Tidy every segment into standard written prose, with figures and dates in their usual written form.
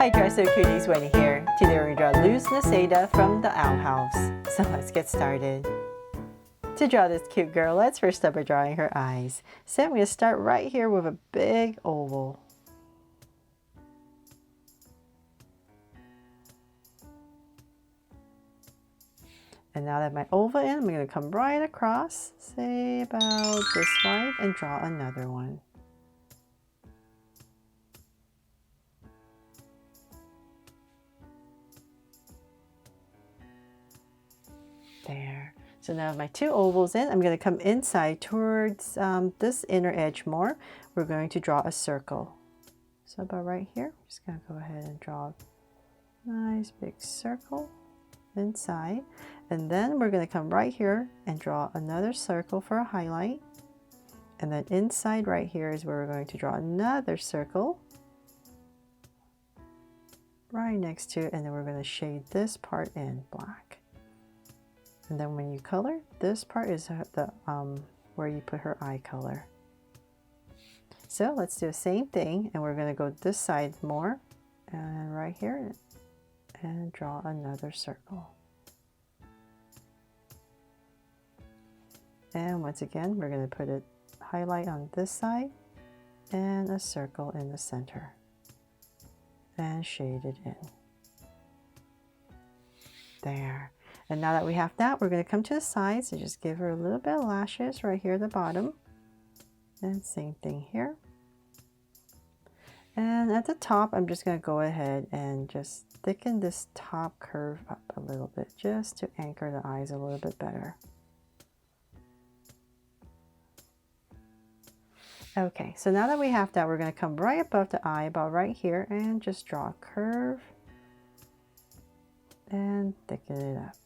Hi Dresser Cuties, Wendy here. Today we're going to draw loose Noceda from the Owl House. So let's get started. To draw this cute girl, let's first start by drawing her eyes. So I'm going to start right here with a big oval. And now that my oval in, I'm going to come right across, say about this wide, and draw another one. There. So now my two ovals in, I'm going to come inside towards this inner edge more. We're going to draw a circle. So about right here, I'm just going to go ahead and draw a nice big circle inside. And then we're going to come right here and draw another circle for a highlight. And then inside right here is where we're going to draw another circle right next to it. And then we're going to shade this part in black. And then when you color, this part is the where you put her eye color. So let's do the same thing, and we're going to go this side more, and right here, and draw another circle. And once again, we're going to put a highlight on this side, and a circle in the center, and shade it in. There. And now that we have that, we're going to come to the sides and just give her a little bit of lashes right here at the bottom. And same thing here. And at the top, I'm just going to go ahead and just thicken this top curve up a little bit, just to anchor the eyes a little bit better. Okay, so now that we have that, we're going to come right above the eye, about right here, and just draw a curve and thicken it up.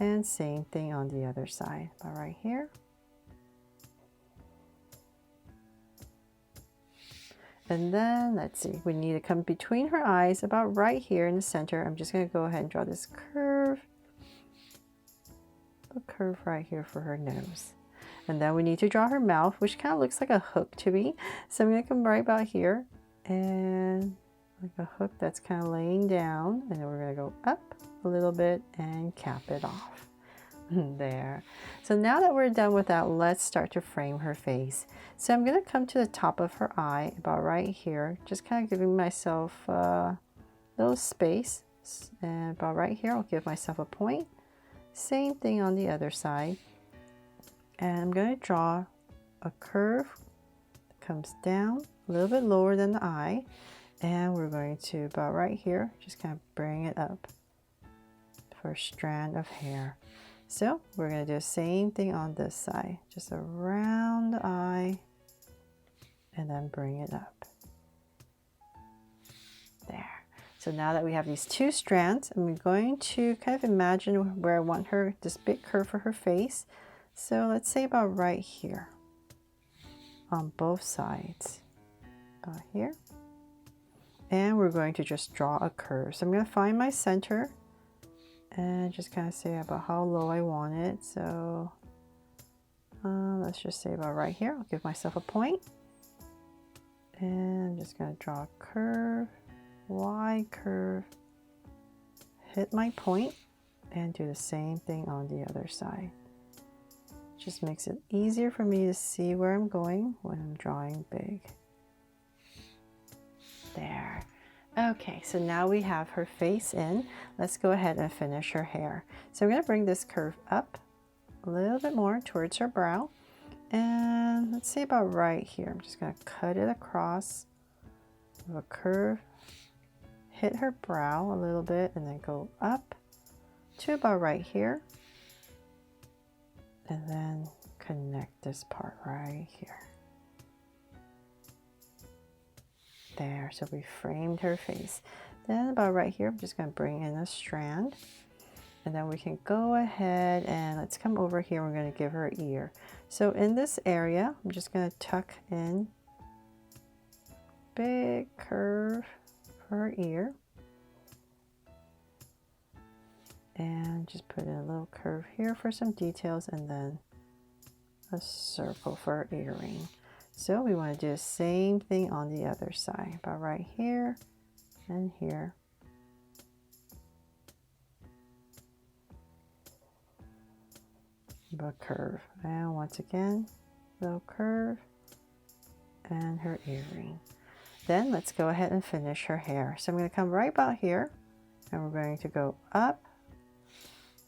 And same thing on the other side, about right here. And then let's see, we need to come between her eyes, about right here in the center. I'm just going to go ahead and draw this curve, a curve right here for her nose. And then we need to draw her mouth, which kind of looks like a hook to me. So I'm going to come right about here and like a hook that's kind of laying down, and then we're going to go up a little bit and cap it off. There. So now that we're done with that, let's start to frame her face. So I'm going to come to the top of her eye, about right here, just kind of giving myself a little space. And about right here, I'll give myself a point. Same thing on the other side. And I'm going to draw a curve that comes down a little bit lower than the eye. And we're going to, about right here, just kind of bring it up for a strand of hair. So we're going to do the same thing on this side, just around the eye, and then bring it up. There. So now that we have these two strands, I'm going to kind of imagine where I want her, this big curve for her face. So let's say about right here on both sides, about here. And we're going to just draw a curve. So I'm going to find my center and just kind of say about how low I want it. So let's just say about right here. I'll give myself a point. And I'm just going to draw a curve, wide curve, hit my point, and do the same thing on the other side. Just makes it easier for me to see where I'm going when I'm drawing big. There. Okay, so now we have her face in. Let's go ahead and finish her hair. So I'm going to bring this curve up a little bit more towards her brow. And let's say about right here. I'm just going to cut it across with a curve, hit her brow a little bit, and then go up to about right here. And then connect this part right here. There, so we framed her face. Then about right here, I'm just going to bring in a strand, and then we can go ahead and let's come over here. We're going to give her an ear. So in this area, I'm just going to tuck in big curve for her ear, and just put in a little curve here for some details, and then a circle for her earring. So we want to do the same thing on the other side, about right here and here. A curve, and once again, little curve, and her earring. Then let's go ahead and finish her hair. So I'm going to come right about here, and we're going to go up,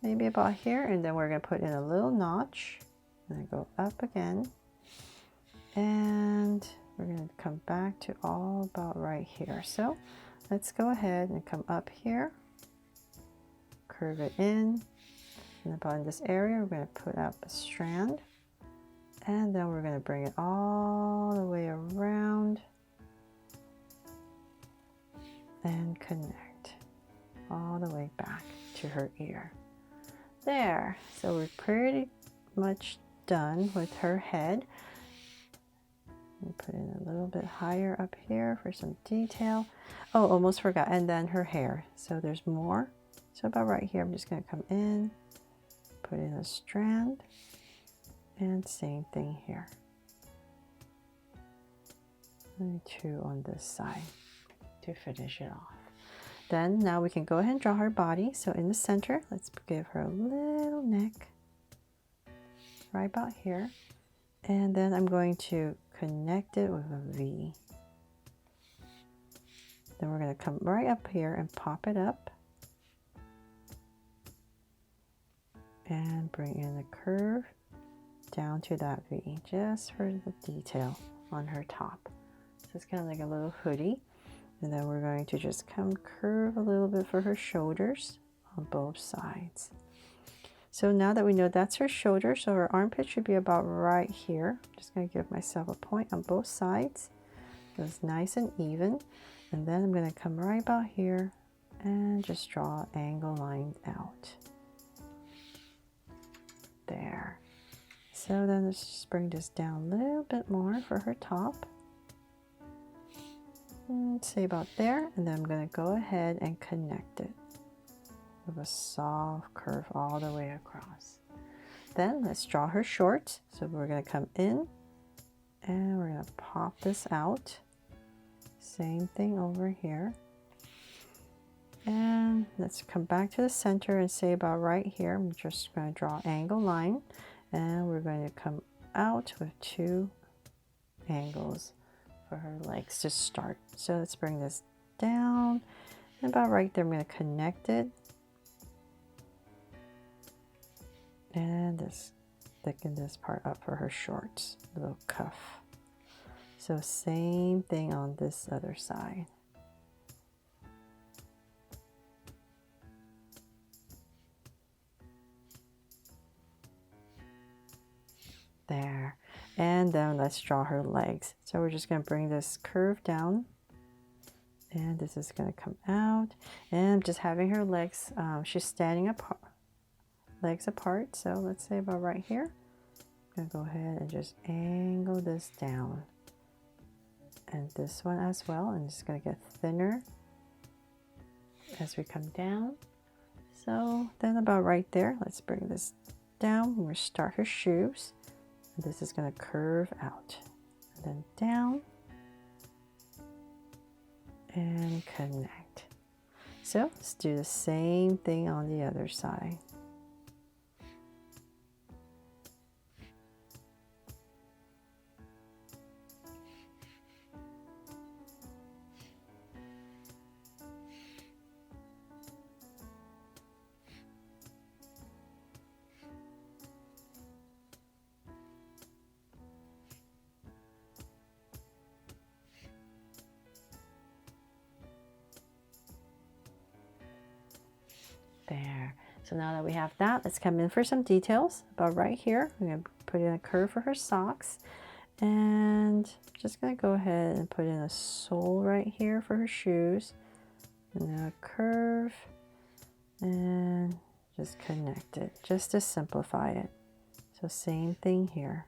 maybe about here, and then we're going to put in a little notch, and then go up again, and we're going to come back to all about right here. So let's go ahead and come up here, curve it in, and about in this area, we're going to put up a strand, and then we're going to bring it all the way around and connect all the way back to her ear. There, so we're pretty much done with her head. And put in a little bit higher up here for some detail. Oh, almost forgot. And then her hair. So there's more. So about right here, I'm just going to come in, put in a strand, and same thing here. And two on this side to finish it off. Then now we can go ahead and draw her body. So in the center, let's give her a little neck right about here. And then I'm going to connect it with a V. Then we're going to come right up here and pop it up. And bring in a curve down to that V, just for the detail on her top. So it's kind of like a little hoodie. And then we're going to just come curve a little bit for her shoulders on both sides. So now that we know that's her shoulder, so her armpit should be about right here. I'm just going to give myself a point on both sides. So it's nice and even. And then I'm going to come right about here and just draw an angle line out. There. So then let's just bring this down a little bit more for her top. And say about there, and then I'm going to go ahead and connect it with a soft curve all the way across. Then let's draw her shorts. So we're going to come in and we're going to pop this out. Same thing over here. And let's come back to the center and say about right here. I'm just going to draw an angle line, and we're going to come out with two angles for her legs to start. So let's bring this down, and about right there I'm going to connect it, and this thicken this part up for her shorts, a little cuff. So same thing on this other side. There. And then let's draw her legs. So we're just going to bring this curve down, and this is going to come out, and just having her legs, she's standing apart, legs apart. So let's say about right here, I'm going to go ahead and just angle this down, and this one as well, and it's going to get thinner as we come down. So then about right there, let's bring this down. We're going to start her shoes. This is going to curve out, and then down, and connect. So let's do the same thing on the other side. There. So now that we have that, let's come in for some details. About right here, we're going to put in a curve for her socks. And just going to go ahead and put in a sole right here for her shoes. And then a curve. And just connect it, just to simplify it. So same thing here.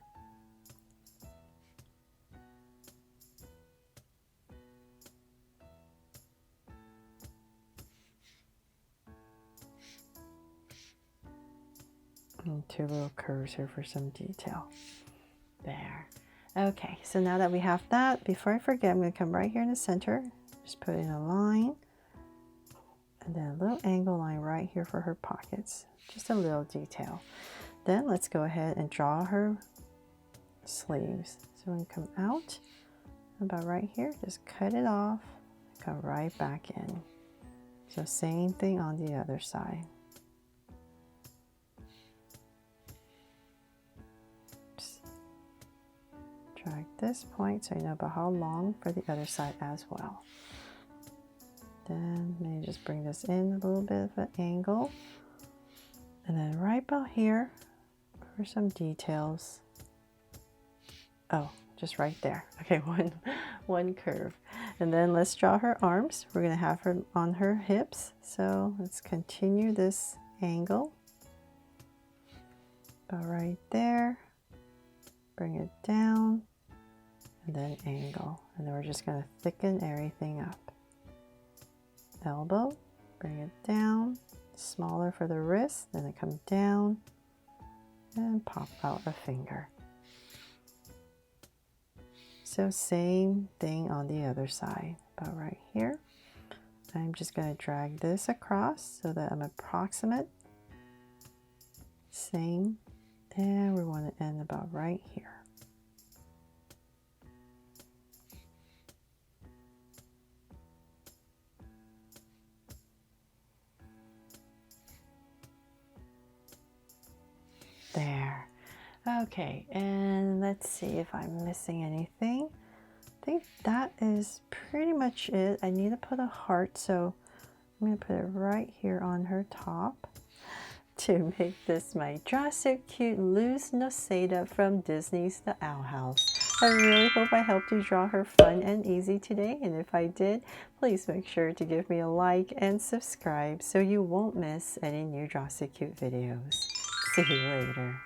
And two little curves here for some detail. There. Okay, so now that we have that, before I forget, I'm going to come right here in the center, just put in a line, and then a little angle line right here for her pockets, just a little detail. Then let's go ahead and draw her sleeves. So when you come out, about right here, just cut it off, come right back in. So same thing on the other side. Drag this point so you know about how long for the other side as well. Then maybe just bring this in a little bit of an angle. And then right about here for some details. Oh, just right there. Okay, one curve. And then let's draw her arms. We're going to have her on her hips. So let's continue this angle. About right there. Bring it down. And then angle. And then we're just going to thicken everything up. Elbow, bring it down, smaller for the wrist, then it comes down, and pop out a finger. So same thing on the other side, about right here. I'm just going to drag this across so that I'm approximate. Same, and we want to end about right here. There. Okay, and let's see if I'm missing anything. I think that is pretty much it. I need to put a heart, so I'm going to put it right here on her top to make this my Draw So Cute loose Noceda from Disney's The Owl House. I really hope I helped you draw her fun and easy today, and if I did, please make sure to give me a like and subscribe so you won't miss any new Draw So Cute videos. See you later.